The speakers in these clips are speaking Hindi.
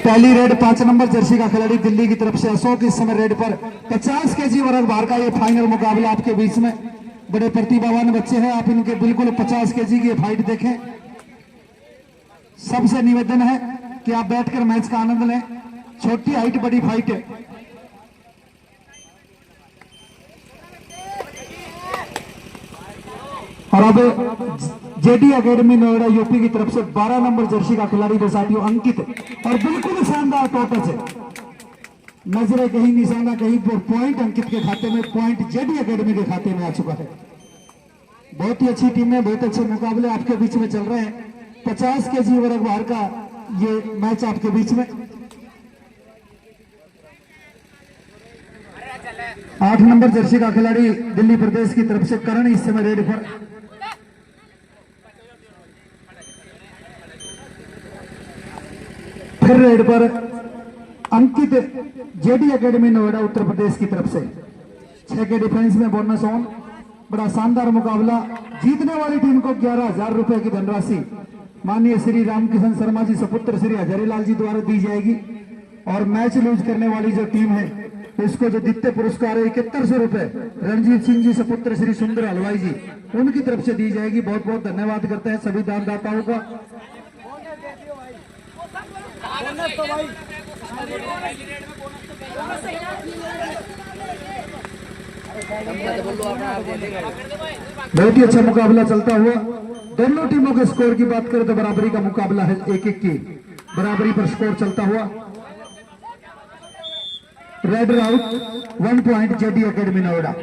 पहली रेड 5 नंबर जर्सी का खिलाड़ी दिल्ली की तरफ से अशोक इस समय रेड पर 50 केजी वर्ग भार का ये फाइनल मुकाबला आपके बीच में। बड़े प्रतिभावान बच्चे हैं, आप इनके बिल्कुल 50 केजी की फाइट देखें। सबसे निवेदन है कि आप बैठकर मैच का आनंद लें। छोटी हाइट बड़ी फाइट है। और अब जेडी एकेडमी नोएडा यूपी की तरफ से 12 नंबर जर्सी का खिलाड़ी साथियों अंकित, और बिल्कुल शानदार टॉटच है। नजरे कहीं निशाना कहीं पर, पॉइंट अंकित के खाते में, पॉइंट जेडी एकेडमी के खाते में आ चुका है। बहुत ही अच्छी टीम है, बहुत अच्छे मुकाबले आपके बीच में चल रहे हैं। 50 केजी वर्ग भार का ये मैच आपके बीच में। 8 नंबर जर्सी का खिलाड़ी दिल्ली प्रदेश की तरफ से करण इस समय रेड पर। फिर रेड पर अंकित जेडी एकेडमी नोएडा उत्तर प्रदेश की तरफ से। 6 के डिफेंस में बोनस ऑन। बड़ा शानदार मुकाबला। जीतने वाली टीम को 11,000 रुपए की धनराशि माननीय श्री रामकिशन शर्मा जी सपुत्र श्री हजारीलाल जी द्वारा दी जाएगी। और मैच लूज करने वाली जो टीम है इसको जो द्वितीय पुरस्कार है 7100 रुपए रणजीत सिंह जी सपुत्र श्री सुंदर हलवाई जी उनकी तरफ से दी जाएगी। बहुत बहुत धन्यवाद करते हैं सभी दानदाताओं का। बहुत ही अच्छा मुकाबला चलता हुआ। दोनों टीमों के स्कोर की बात करें तो बराबरी का मुकाबला है, 1-1 की बराबरी पर स्कोर चलता हुआ। Red out 1 point JD academy Noida.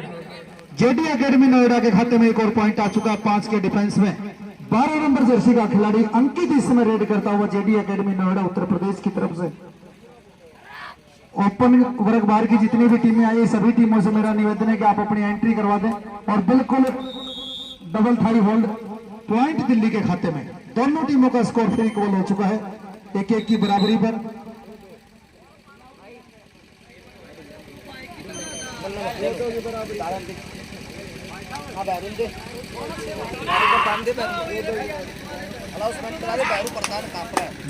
JD academy Noida के खाते में एक और पॉइंट आ चुका है 5 के डिफेंस में। 12 नंबर जर्सी का खिलाड़ी अंकित इस समय रेड करता हुआ जेडी एकेडमी नोएडा उत्तर प्रदेश की तरफ से। ओपन वर्ग बार की जितनी भी टीमें आई सभी टीमों से मेरा निवेदन है कि आप अपनी एंट्री करवा दें। और बिल्कुल double thigh hold point Delhi के खाते में। दोनों टीमों का स्कोर फिर इक्वल हो चुका है 1-1 की बराबरी पर।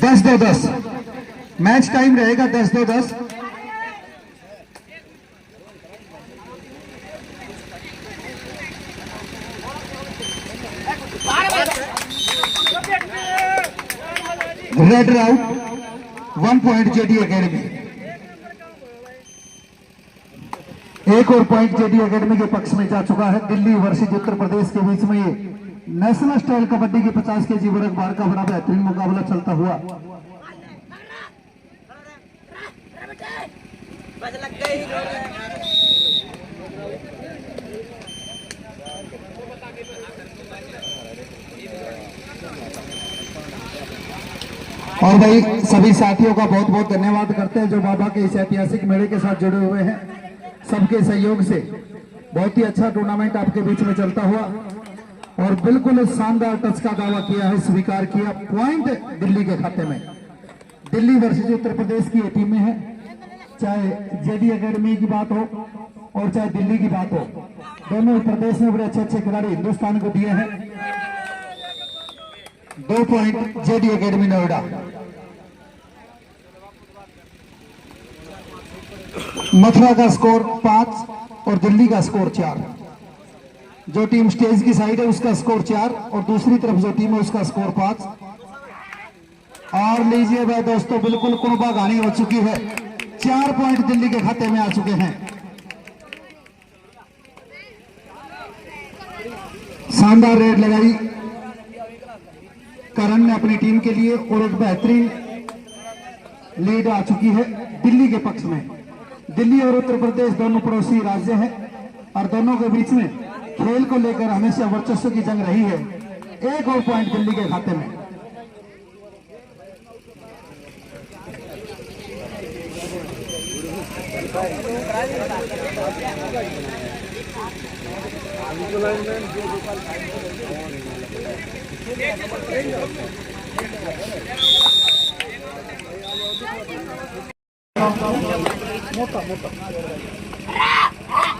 दस 10 मैच टाइम रहेगा 10-10। Red out 1 point JD academy. एक और पॉइंट जेडी एकेडमी के पक्ष में जा चुका है। दिल्ली वर्सेज उत्तर प्रदेश के बीच में ये नेशनल स्टाइल कबड्डी की 50 केजी वर्ग बार का बड़ा बेहतरीन मुकाबला चलता हुआ। और भाई सभी साथियों का बहुत बहुत धन्यवाद करते हैं जो बाबा के इस ऐतिहासिक मेले के साथ जुड़े हुए हैं। सबके सहयोग से बहुत ही अच्छा टूर्नामेंट आपके बीच में चलता हुआ। और बिल्कुल शानदार टच का दावा किया है, स्वीकार किया। पॉइंट दिल्ली के खाते में। दिल्ली वर्सेज उत्तर प्रदेश की ये टीमें हैं, चाहे जेडी एकेडमी की बात हो और चाहे दिल्ली की बात हो। दोनों प्रदेश में बड़े अच्छे अच्छे खिलाड़ी हिंदुस्तान को दिए हैं। 2 point JD academy Noida. Mathura का स्कोर 5 और दिल्ली का स्कोर 4। जो टीम स्टेज की साइड है उसका स्कोर 4 और दूसरी तरफ जो टीम है उसका स्कोर 5। और लीजिए भाई दोस्तों, बिल्कुल कुर्बा गानी हो चुकी है। 4 पॉइंट दिल्ली के खाते में आ चुके हैं। शानदार रेड लगाई करण ने अपनी टीम के लिए और एक बेहतरीन लीड आ चुकी है दिल्ली के पक्ष में। दिल्ली और उत्तर प्रदेश दोनों पड़ोसी राज्य हैं और दोनों के बीच में खेल को लेकर हमेशा वर्चस्व की जंग रही है। एक और पॉइंट दिल्ली के खाते में।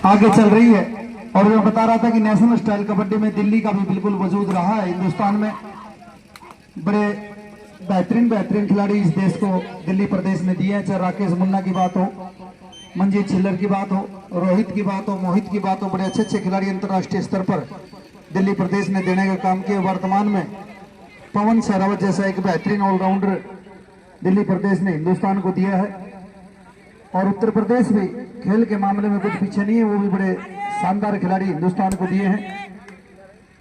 आगे चल रही है और मैं बता रहा था कि नेशनल स्टाइल कबड्डी में दिल्ली का भी बिल्कुल वजूद रहा है। हिंदुस्तान में बड़े बेहतरीन बेहतरीन खिलाड़ी इस देश को दिल्ली प्रदेश ने दिए हैं। चाहे राकेश मुन्ना की बात हो, मंजीत छिल्लर की बात हो, रोहित की बात हो, मोहित की बात हो, बड़े अच्छे अच्छे खिलाड़ी अंतर्राष्ट्रीय स्तर पर दिल्ली प्रदेश ने देने का काम किया। वर्तमान में पवन सहरावत जैसा एक बेहतरीन ऑलराउंडर दिल्ली प्रदेश ने हिंदुस्तान को दिया है। और उत्तर प्रदेश भी खेल के मामले में कुछ पीछे नहीं है, वो भी बड़े शानदार खिलाड़ी हिंदुस्तान को दिए हैं।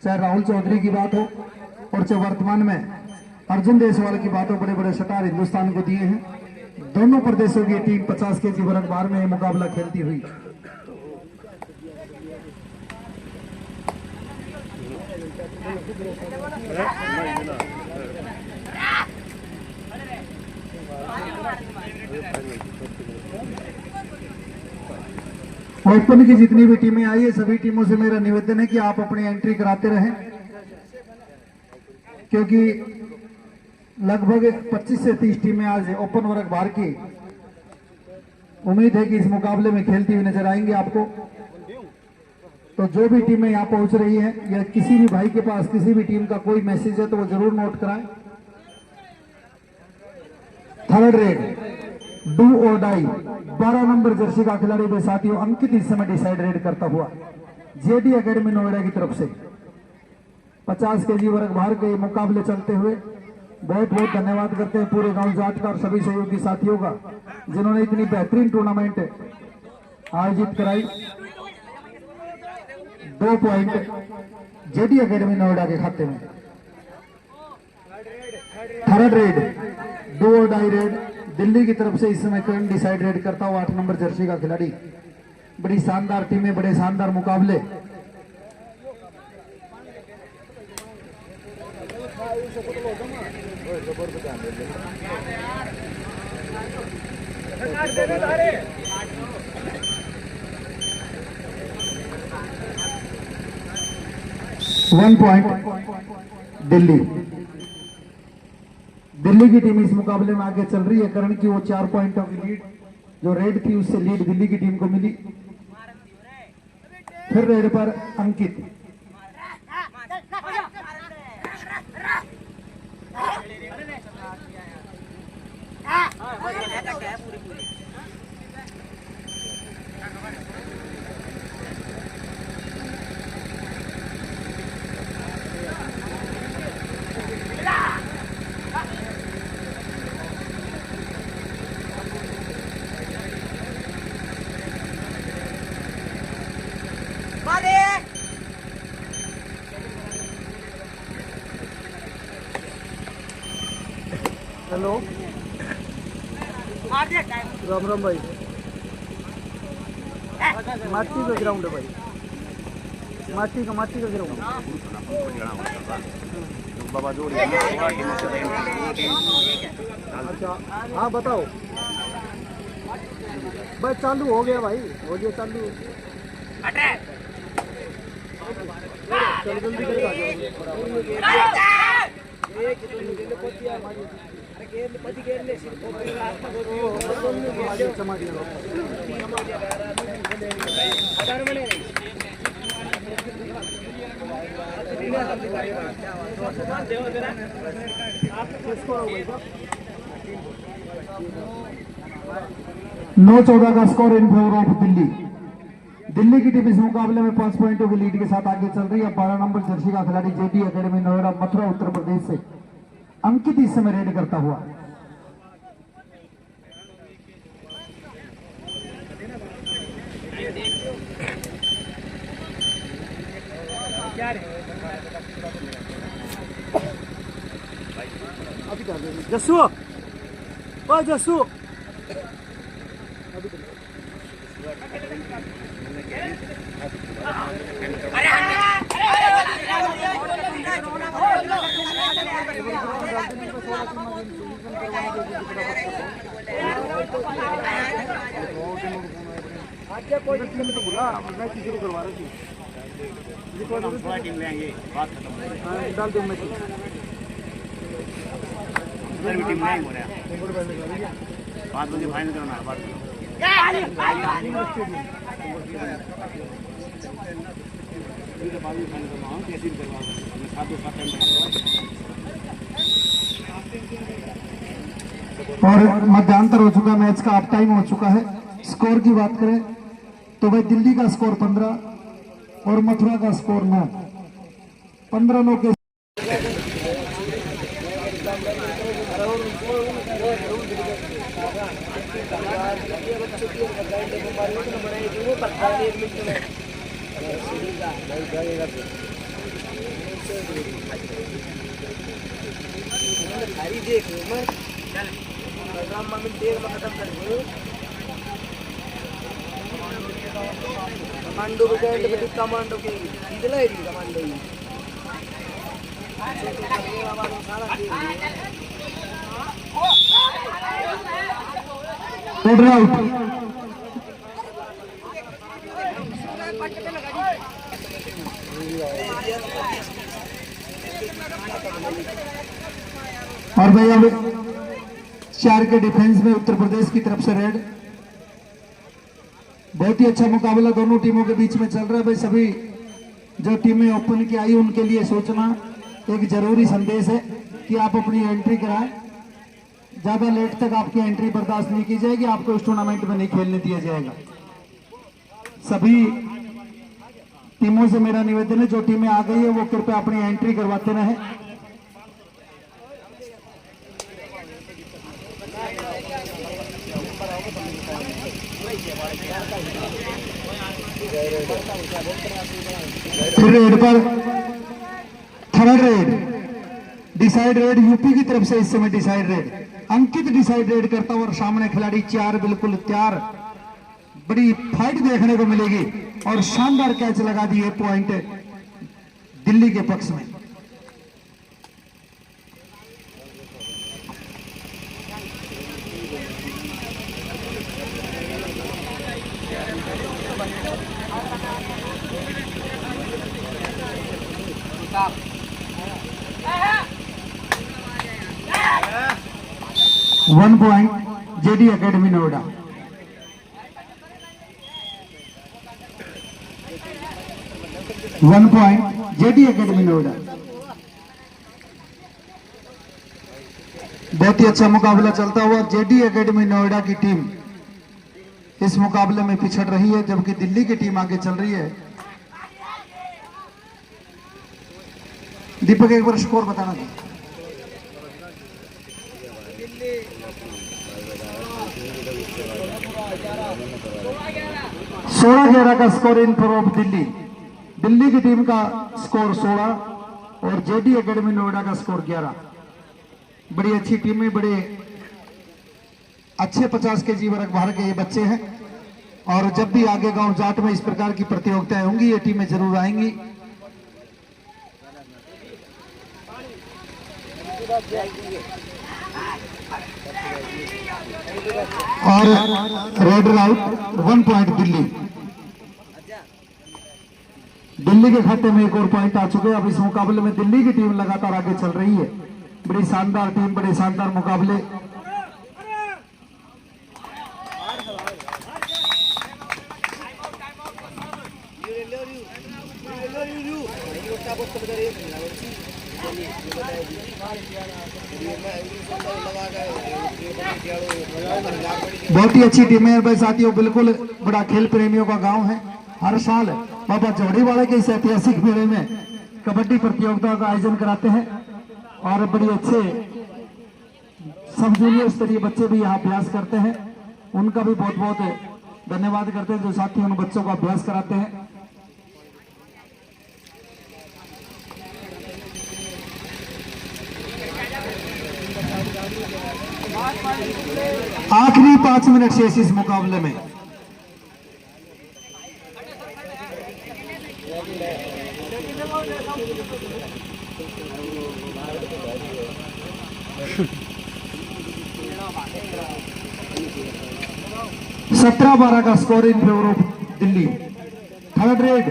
चाहे राहुल चौधरी की बात हो और चाहे वर्तमान में अर्जुन देशवाल की बात हो, बड़े बड़े स्टार हिंदुस्तान को दिए हैं। दोनों प्रदेशों की टीम 50 केजी वर्ग बार में मुकाबला खेलती हुई। ओपन की जितनी भी टीमें आई है, सभी टीमों से मेरा निवेदन है कि आप अपनी एंट्री कराते रहें, क्योंकि लगभग 25 से 30 टीमें आज ओपन वर्ग बार की उम्मीद है कि इस मुकाबले में खेलती हुई नजर आएंगी आपको। तो जो भी टीमें यहां पहुंच रही हैं या किसी भी भाई के पास किसी भी टीम का कोई मैसेज है तो वो जरूर नोट कराएं। थर्ड रेड डू और डाई 12 नंबर जर्सी का खिलाड़ी भी साथियों अंकित इस समय डिसाइड रेड करता हुआ जेडी एकेडमी नोएडा की तरफ से 50 केजी वर्ग भार के मुकाबले चलते हुए बहुत बहुत धन्यवाद करते हैं पूरे गांव जाट का और सभी सहयोगी साथियों का जिन्होंने इतनी बेहतरीन टूर्नामेंट आयोजित कराई। 2 पॉइंट जेडी एकेडमी नोएडा के खाते में। थर्ड रेड डू और डाई रेड दिल्ली की तरफ से इस समय करंट डिसाइड रेड करता हुआ 8 नंबर जर्सी का खिलाड़ी। बड़ी शानदार टीमें, बड़े शानदार मुकाबले। One point Delhi. दिल्ली की टीम इस मुकाबले में आगे चल रही है। करण की वो 4 पॉइंटों की लीड जो रेड थी उससे लीड दिल्ली की टीम को मिली। फिर रेड पर अंकित। हेलो राम राम भाई। माटी का ग्राउंड है भाई, माटी का ग्राउंड। अच्छा हाँ बताओ भाई। चालू हो गया भाई, हो गया चालू। चल जल्दी करके आ जाओ। नौ 14 का score in favour of Delhi. Delhi की टीम इस मुकाबले में 5 पॉइंटों की लीड के साथ आगे चल रही है। 12 नंबर जर्सी का खिलाड़ी जेडी एकेडमी नोएडा मथुरा उत्तर प्रदेश से अंकित इस समय रेड करता हुआ। जस्सू ओ जस्सू कोई टीम तो बुला, मैं किसी को करवा रही थी। टीम लेंगे बात खत्म डाल दो मैं टीम नहीं हो रहा। बात मुझे फाइनल करना है। बात कैसे करवाऊँ, 7 2 7 और मध्यांतर हो चुका, मैच का हाफ टाइम हो चुका है। स्कोर की बात करें तो भाई दिल्ली का स्कोर 15 और मथुरा का स्कोर 9। 15-9 के कमांडो कमांडो के इधर है कमांडो ऑर्डर आउट। और भाई अब 4 के डिफेंस में उत्तर प्रदेश की तरफ से रेड। बहुत ही अच्छा मुकाबला दोनों टीमों के बीच में चल रहा है। भाई सभी जो टीमें ओपन की आई उनके लिए सोचना एक जरूरी संदेश है कि आप अपनी एंट्री कराएं। ज्यादा लेट तक आपकी एंट्री बर्दाश्त नहीं की जाएगी, आपको इस टूर्नामेंट में नहीं खेलने दिया जाएगा। सभी टीमों से मेरा निवेदन है, जो टीमें आ गई है वो कृपया अपनी एंट्री करवाते रहें। फिर रेड पर third red, decide red UP की तरफ से इस समय डिसाइड रेड अंकित डिसाइड रेड करता हुआ, और सामने खिलाड़ी 4 बिल्कुल तैयार। बड़ी फाइट देखने को मिलेगी और शानदार कैच लगा दिए पॉइंट दिल्ली के पक्ष में। One point JD academy Noida. One point JD academy Noida. बहुत ही अच्छा मुकाबला चलता हुआ जेडी एकेडमी नोएडा की टीम इस मुकाबले में पिछड़ रही है, जबकि दिल्ली की टीम आगे चल रही है। दीपक एक बार स्कोर बताना था। 16-11 का score in favour of Delhi. Delhi की टीम का स्कोर 16 और जेडी एकेडमी नोएडा का स्कोर 11। बड़ी अच्छी टीमें, बड़े अच्छे 50 केजी वर्ग भार के ये बच्चे हैं, और जब भी आगे गांव जाट में इस प्रकार की प्रतियोगिताएं होंगी ये टीमें जरूर आएंगी। और raider out, 1 point Delhi. Delhi के खाते में एक और पॉइंट आ चुके हैं। अब इस मुकाबले में दिल्ली की टीम लगातार आगे चल रही है। बड़ी शानदार टीम, बड़े शानदार मुकाबले। बहुत ही अच्छी टीमें हैं भाई साथियों। बिल्कुल बड़ा खेल प्रेमियों का गांव है। हर साल बाबा जौड़ी वाले के इस ऐतिहासिक मेले में कबड्डी प्रतियोगिता का आयोजन कराते हैं, और बड़ी अच्छे सब जूनियर स्तरीय बच्चे भी यहाँ अभ्यास करते हैं। उनका भी बहुत बहुत धन्यवाद करते हैं जो साथी उन बच्चों का अभ्यास कराते हैं। आखिरी 5 मिनट शेष इस मुकाबले में। सत्रह 12 का score in favour of Delhi. Third red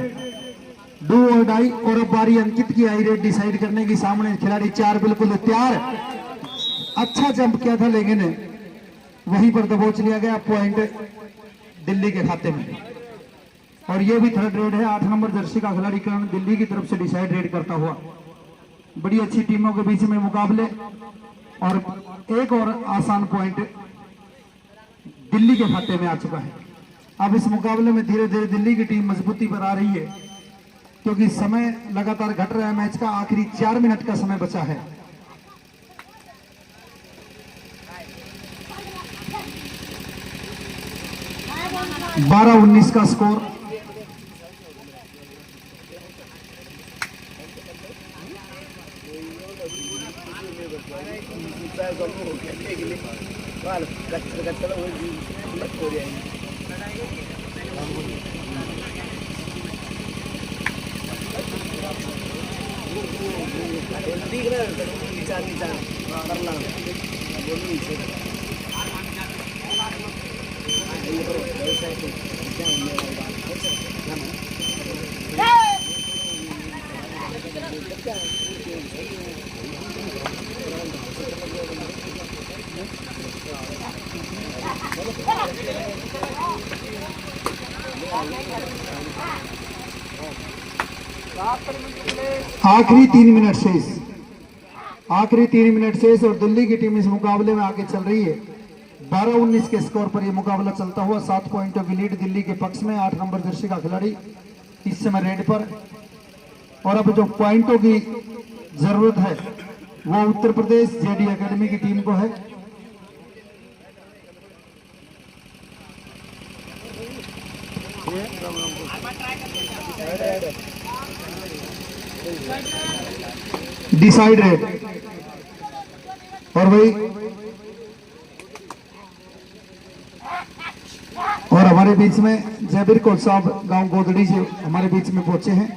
do और डाई, और अब बारी अंकित की आई रेड डिसाइड करने की। सामने खिलाड़ी 4 बिल्कुल तैयार। अच्छा जंप किया था लेकिन वहीं पर दबोच लिया गया। पॉइंट दिल्ली के खाते में। और ये भी थर्ड रेड है। 8 नंबर जर्सी का खिलाड़ी करण दिल्ली की तरफ से डिसाइड रेड करता हुआ। बड़ी अच्छी टीमों के बीच में मुकाबले। और एक और आसान पॉइंट दिल्ली के खाते में आ चुका है। अब इस मुकाबले में धीरे धीरे दिल्ली की टीम मजबूती पर आ रही है, क्योंकि समय लगातार घट रहा है। मैच का आखिरी 4 मिनट का समय बचा है। बारह 19 का स्कोर। आखिरी 3 मिनट शेष, आखिरी 3 मिनट शेष और दिल्ली की टीम इस मुकाबले में आगे चल रही है। 12-19 के स्कोर पर यह मुकाबला चलता हुआ 7 पॉइंटों की लीड दिल्ली के पक्ष में। 8 नंबर जर्सी का खिलाड़ी इस समय रेड पर, और अब जो पॉइंटों की जरूरत है वो उत्तर प्रदेश जेडी एकेडमी की टीम को है। Decide red. और भाई और हमारे बीच में जयबीर कोच साहब गांव गोदड़ी से हमारे बीच में पहुंचे हैं।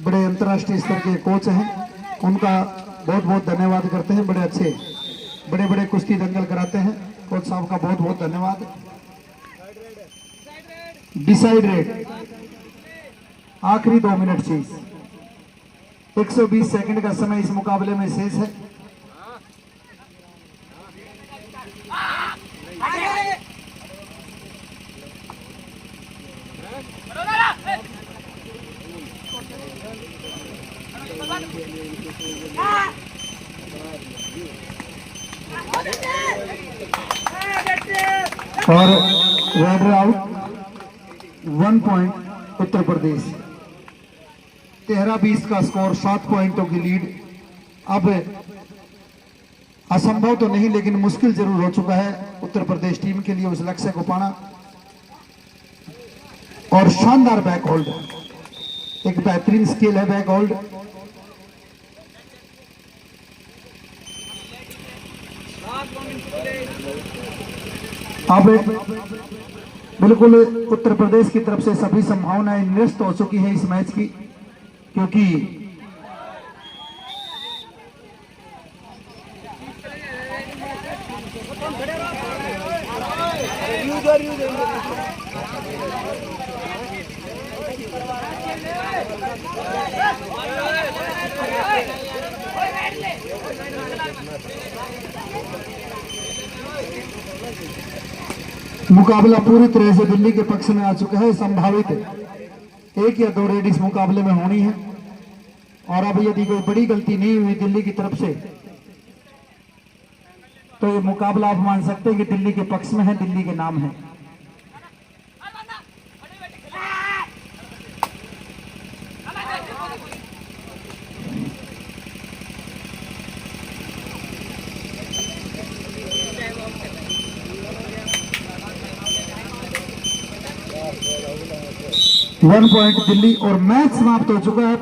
बड़े अंतर्राष्ट्रीय स्तर के कोच हैं, उनका बहुत बहुत धन्यवाद करते हैं। बड़े अच्छे बड़े बड़े कुश्ती दंगल कराते हैं। कोच साहब का बहुत बहुत धन्यवाद। डिसाइड रेड, आखिरी 2 मिनट शेष। 120 सेकंड का समय इस मुकाबले में शेष है। और raider out. 1 point Uttar Pradesh. 13-20 का स्कोर, 7 पॉइंटों की लीड। अब असंभव तो नहीं लेकिन मुश्किल जरूर हो चुका है उत्तर प्रदेश टीम के लिए उस लक्ष्य को पाना। और शानदार बैक होल्ड, एक बेहतरीन स्किल है बैक होल्ड। अब बिल्कुल उत्तर प्रदेश की तरफ से सभी संभावनाएं निरस्त हो चुकी हैं इस मैच की, क्योंकि मुकाबला पूरी तरह से दिल्ली के पक्ष में आ चुका है। संभावित 1 या 2 रेड इस मुकाबले में होनी है। और अब यदि कोई बड़ी गलती नहीं हुई दिल्ली की तरफ से तो ये मुकाबला आप मान सकते हैं कि दिल्ली के पक्ष में है, दिल्ली के नाम है। वन पॉइंट दिल्ली और मैच समाप्त हो चुका है।